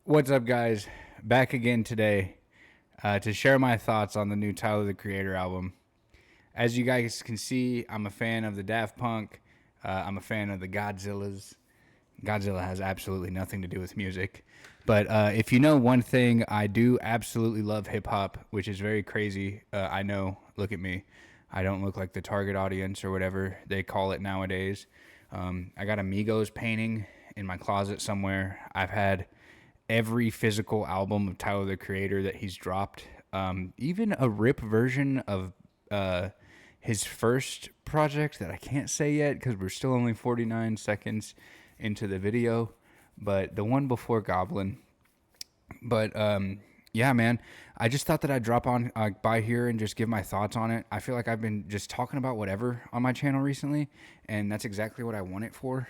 What's up, guys? Back again today to share my thoughts on the new Tyler the Creator album. As you guys can see, I'm a fan of the Daft Punk. I'm a fan of the Godzillas. Godzilla has absolutely nothing to do with music. But if you know one thing, I do absolutely love hip hop, which is very crazy. I know, look at me. I don't look like the target audience or whatever they call it nowadays. I got a Migos painting in my closet somewhere. I've had every physical album of Tyler the Creator that he's dropped. Even a rip version of uh, his first project that I can't say yet because we're still only 49 seconds into the video. But the one before Goblin. But yeah, man, I just thought that I'd drop on by here and just give my thoughts on it. I feel like I've been just talking about whatever on my channel recently, and that's exactly what I want it for.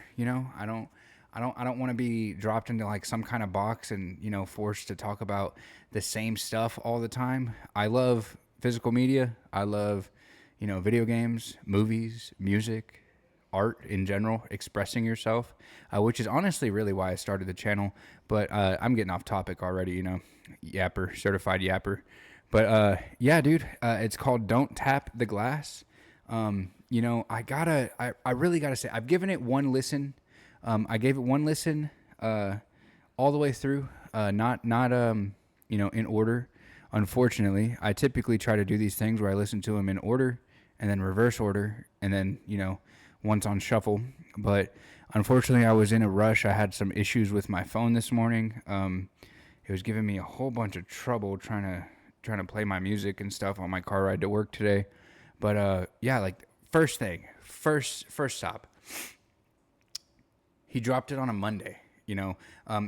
I don't want to be dropped into like some kind of box and forced to talk about the same stuff all the time. I love physical media. I love video games, movies, music, art in general, expressing yourself, which is honestly really why I started the channel. But I'm getting off topic already, yapper, certified yapper. But yeah, dude, it's called Don't Tap the Glass. I really gotta say, I've given it one listen. I gave it one listen all the way through, not in order. Unfortunately, I typically try to do these things where I listen to them in order and then reverse order and then once on shuffle. But unfortunately, I was in a rush. I had some issues with my phone this morning. It was giving me a whole bunch of trouble trying to play my music and stuff on my car ride to work today. But yeah, like first stop. He dropped it on a Monday.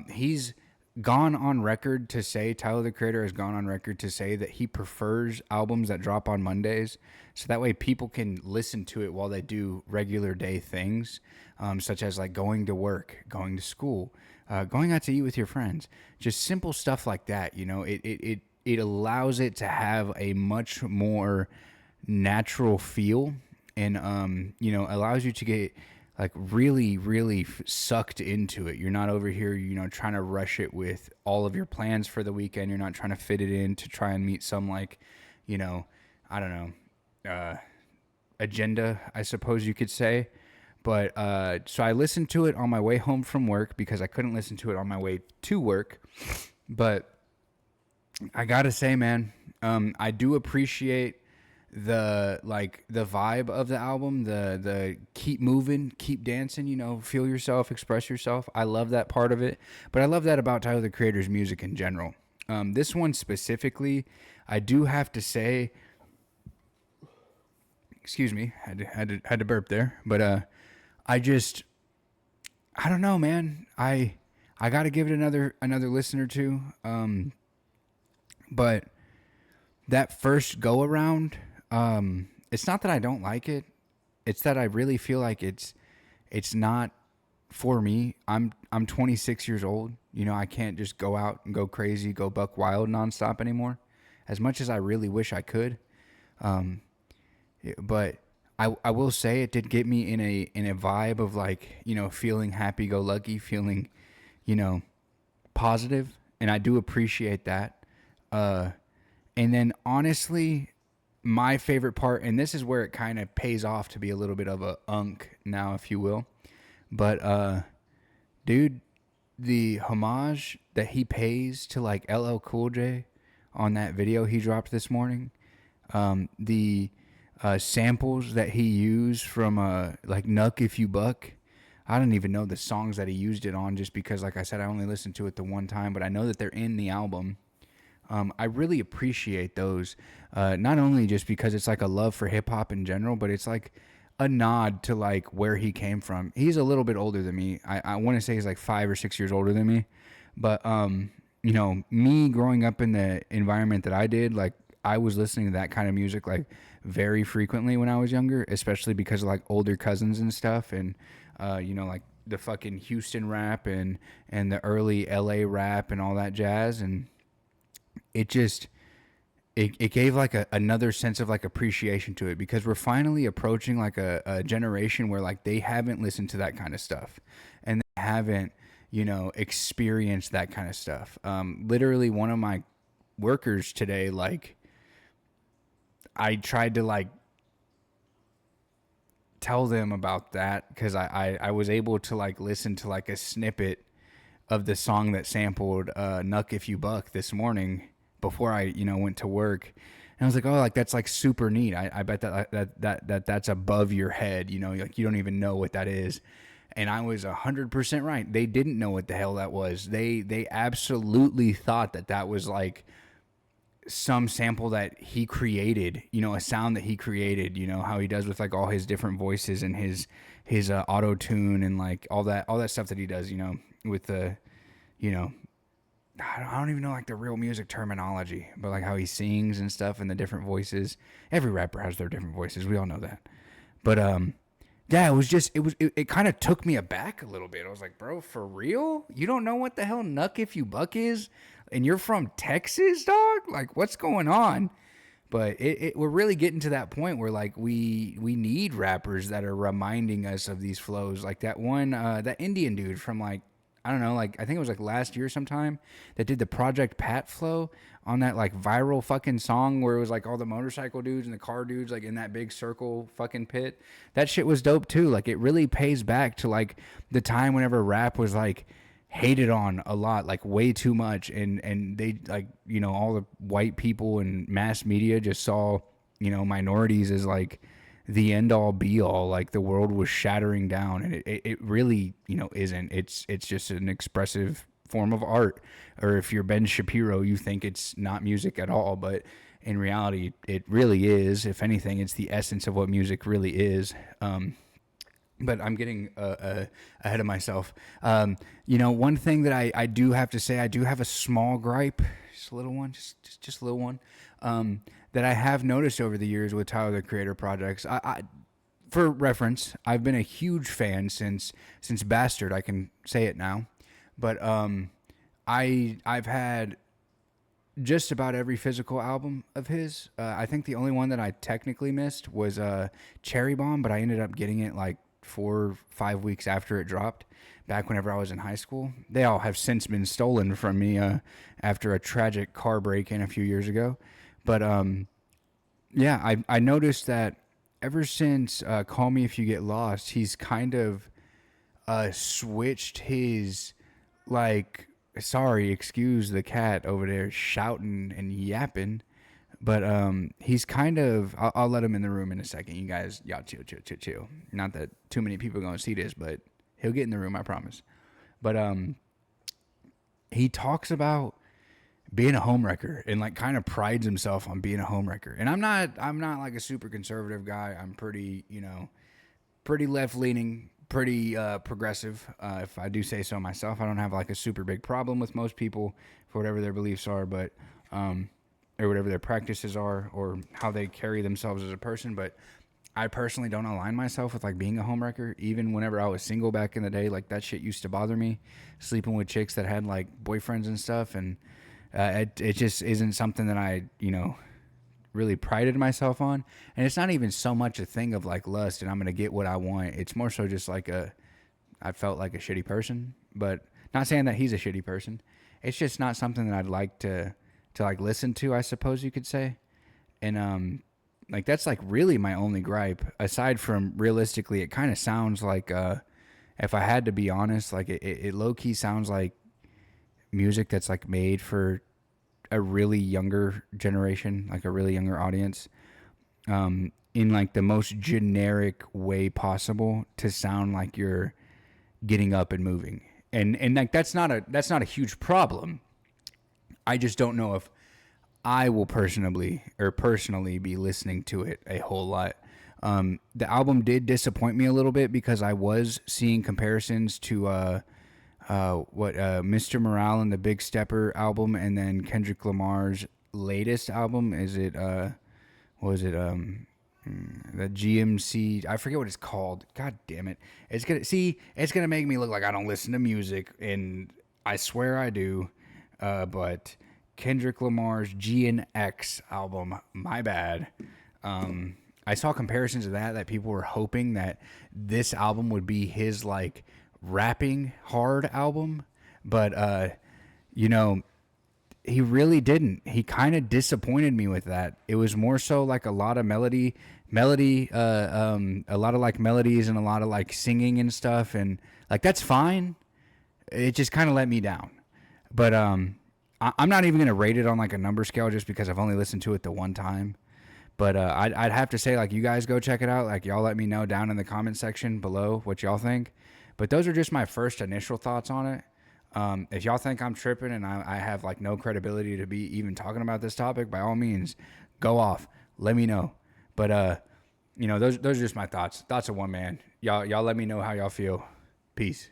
He's gone on record to say, Tyler the Creator has gone on record to say that he prefers albums that drop on Mondays, so that way people can listen to it while they do regular day things, such as like going to work, going to school, going out to eat with your friends, just simple stuff like that. It allows it to have a much more natural feel, and allows you to get like really, really sucked into it. You're not over here, trying to rush it with all of your plans for the weekend. You're not trying to fit it in to try and meet some I don't know, agenda, I suppose you could say. But so I listened to it on my way home from work because I couldn't listen to it on my way to work. But I gotta say, man, I do appreciate the vibe of the album, the keep moving, keep dancing, feel yourself, express yourself. I love that part of it, but I love that about Tyler the Creator's music in general. This one specifically, I do have to say, excuse me, had to burp there, but I don't know, man. I got to give it another listen or two. But that first go around, it's not that I don't like it. It's that I really feel like it's not for me. I'm 26 years old. I can't just go out and go crazy, go buck wild nonstop anymore. As much as I really wish I could. But I will say it did get me in a vibe of like, feeling happy go lucky, feeling, positive, and I do appreciate that. And then honestly, my favorite part, and this is where it kind of pays off to be a little bit of a unk now, if you will. But dude, the homage that he pays to like LL Cool J on that video he dropped this morning, the samples that he used from like Nuck If You Buck. I don't even know the songs that he used it on, just because, like I said, I only listened to it the one time, but I know that they're in the album. I really appreciate those, not only just because it's like a love for hip hop in general, but it's like a nod to like where he came from. He's a little bit older than me. I want to say he's like 5 or 6 years older than me, but me growing up in the environment that I did, like I was listening to that kind of music like very frequently when I was younger, especially because of like older cousins and stuff, and like the fucking Houston rap and the early LA rap and all that jazz. And it just it gave like another sense of like appreciation to it, because we're finally approaching like a generation where like they haven't listened to that kind of stuff, and they haven't experience that kind of stuff. Literally, one of my workers today, like, I tried to like tell them about that because I was able to like listen to like a snippet of the song that sampled Nuck If You Buck this morning before I went to work. And I was like, oh, like that's like super neat. I bet that's above your head. Like you don't even know what that is. And I was 100% right. They didn't know what the hell that was. They absolutely thought that was like some sample that he created, a sound that he created, how he does with like all his different voices and his auto tune and like all that stuff that he does, with the, I don't even know like the real music terminology, but like how he sings and stuff and the different voices. Every rapper has their different voices. We all know that. But yeah, it kind of took me aback a little bit. I was like, bro, for real? You don't know what the hell Nuck If You Buck is? And you're from Texas, dog? Like, what's going on? But we're really getting to that point where like we need rappers that are reminding us of these flows. Like that one, that Indian dude from like, I don't know, like I think it was like last year sometime that did the Project Pat flow on that like viral fucking song where it was like all the motorcycle dudes and the car dudes like in that big circle fucking pit. That shit was dope too. Like it really pays back to like the time whenever rap was like hated on a lot, like way too much, and they like all the white people and mass media just saw minorities as like the end all be all, like the world was shattering down, and it really isn't. It's just an expressive form of art. Or if you're Ben Shapiro, you think it's not music at all, but in reality it really is. If anything, it's the essence of what music really is. But I'm getting ahead of myself. One thing that I do have to say, I do have a small gripe, just a little one, just a little one, that I have noticed over the years with Tyler, the Creator projects. For reference, I've been a huge fan since Bastard. I can say it now, but I've had just about every physical album of his. I think the only one that I technically missed was Cherry Bomb, but I ended up getting it like 4 or 5 weeks after it dropped, back whenever I was in high school. They all have since been stolen from me after a tragic car break-in a few years ago. But yeah, I noticed that ever since Call Me If You Get Lost, he's kind of switched his, like, sorry, excuse the cat over there shouting and yapping. But he's kind of, I'll let him in the room in a second. You guys, y'all chill. Not that too many people are going to see this, but he'll get in the room, I promise. But he talks about being a homewrecker and like kind of prides himself on being a homewrecker. And I'm not like a super conservative guy. I'm pretty, pretty left-leaning, pretty progressive, if I do say so myself. I don't have like a super big problem with most people for whatever their beliefs are, but or whatever their practices are, or how they carry themselves as a person. But I personally don't align myself with like being a homewrecker. Even whenever I was single back in the day, like that shit used to bother me, sleeping with chicks that had like boyfriends and stuff. And it just isn't something that I, really prided myself on. And it's not even so much a thing of like lust and I'm going to get what I want. It's more so just like I felt like a shitty person, but not saying that he's a shitty person. It's just not something that I'd like to like listen to, I suppose you could say. And like that's like really my only gripe, aside from realistically it kind of sounds like if I had to be honest, like it low-key sounds like music that's like made for a really younger generation, like a really younger audience, in like the most generic way possible to sound like you're getting up and moving. And like that's not a huge problem. I just don't know if I will personally be listening to it a whole lot. The album did disappoint me a little bit because I was seeing comparisons to Mr. Morale and the Big Stepper album, and then Kendrick Lamar's latest album. Is it the GMC? I forget what it's called. God damn it! It's gonna make me look like I don't listen to music, and I swear I do. But Kendrick Lamar's GNX album, my bad. I saw comparisons of that people were hoping that this album would be his like rapping hard album, but you know, he really didn't. He kind of disappointed me with that. It was more so like a lot of a lot of like melodies and a lot of like singing and stuff, and like that's fine. It just kind of let me down. But I'm not even gonna rate it on like a number scale just because I've only listened to it the one time. But I'd have to say, like, you guys go check it out. Like, y'all let me know down in the comment section below what y'all think. But those are just my first initial thoughts on it. If y'all think I'm tripping and I have like no credibility to be even talking about this topic, by all means, go off. Let me know. But those are just my thoughts. Thoughts of one man. Y'all let me know how y'all feel. Peace.